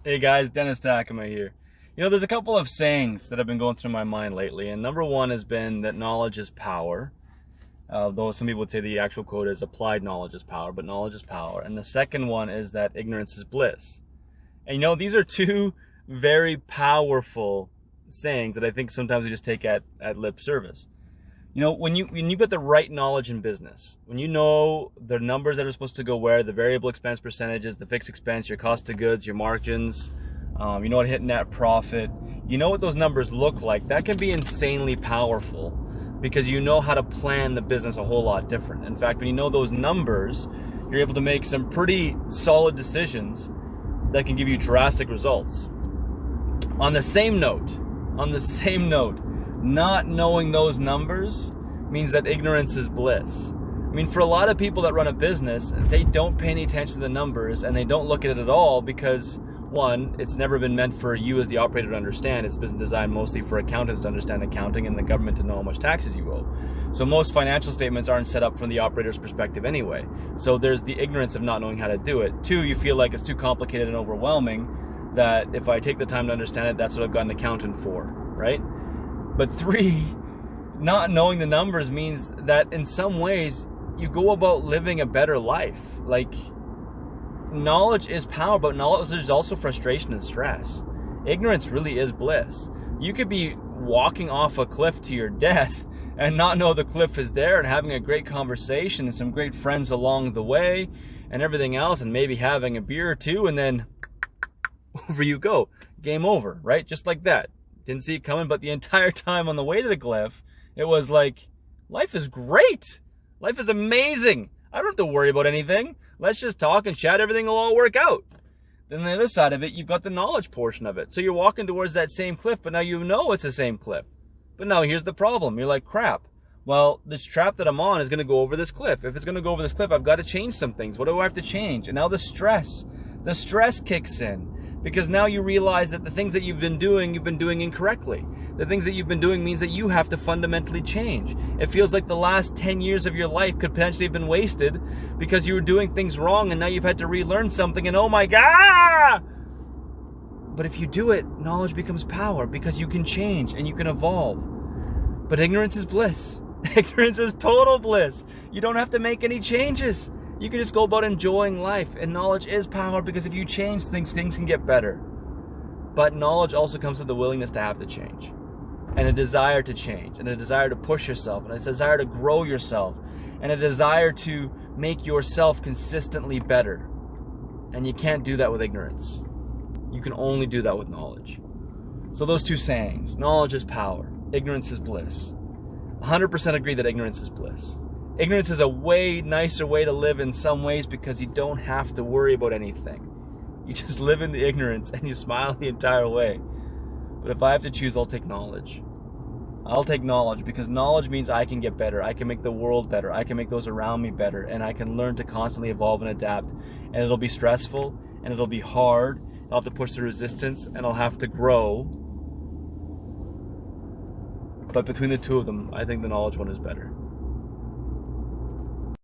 Hey guys, Dennis Takama here. There's a couple of sayings that have been going through my mind lately, and number one has been that knowledge is power. Though some people would say the actual quote is applied knowledge is power, but knowledge is power. And the second one is that ignorance is bliss. And these are two very powerful sayings that I think sometimes we just take at lip service. When you get the right knowledge in business, when you know the numbers that are supposed to go where, the variable expense percentages, the fixed expense, your cost of goods, your margins, you know what hit net profit, you know what those numbers look like, that can be insanely powerful because you know how to plan the business a whole lot different. In fact, when you know those numbers, you're able to make some pretty solid decisions that can give you drastic results. On the same note, not knowing those numbers means that ignorance is bliss. For a lot of people that run a business, they don't pay any attention to the numbers and they don't look at it at all because, one, it's never been meant for you as the operator to understand. It's been designed mostly for accountants to understand accounting and the government to know how much taxes you owe. So most financial statements aren't set up from the operator's perspective anyway. So there's the ignorance of not knowing how to do it. Two, you feel like it's too complicated and overwhelming, that if I take the time to understand it, that's what I've got an accountant for, right? But three, not knowing the numbers means that in some ways you go about living a better life. Like, knowledge is power, but knowledge is also frustration and stress. Ignorance really is bliss. You could be walking off a cliff to your death and not know the cliff is there and having a great conversation and some great friends along the way and everything else, and maybe having a beer or two, and then over you go. Game over, right? Just like that. Didn't see it coming, but the entire time on the way to the cliff, it was like, life is great. Life is amazing. I don't have to worry about anything. Let's just talk and chat. Everything will all work out. Then on the other side of it, you've got the knowledge portion of it. So you're walking towards that same cliff, but now you know it's the same cliff. But now here's the problem. You're like, crap. Well, this trap that I'm on is going to go over this cliff. If it's going to go over this cliff, I've got to change some things. What do I have to change? And now the stress kicks in. Because now you realize that the things that you've been doing incorrectly. The things that you've been doing means that you have to fundamentally change. It feels like the last 10 years of your life could potentially have been wasted because you were doing things wrong and now you've had to relearn something, and oh my God! But if you do it, knowledge becomes power because you can change and you can evolve. But ignorance is bliss. Ignorance is total bliss. You don't have to make any changes. You can just go about enjoying life, and knowledge is power because if you change things can get better. But knowledge also comes with the willingness to have to change, and a desire to change, and a desire to push yourself, and a desire to grow yourself, and a desire to make yourself consistently better. And you can't do that with ignorance. You can only do that with knowledge. So those two sayings, knowledge is power, ignorance is bliss. 100% agree that ignorance is bliss. Ignorance is a way nicer way to live in some ways because you don't have to worry about anything. You just live in the ignorance and you smile the entire way. But if I have to choose, I'll take knowledge. I'll take knowledge because knowledge means I can get better. I can make the world better. I can make those around me better. And I can learn to constantly evolve and adapt. And it'll be stressful and it'll be hard. I'll have to push through resistance and I'll have to grow. But between the two of them, I think the knowledge one is better.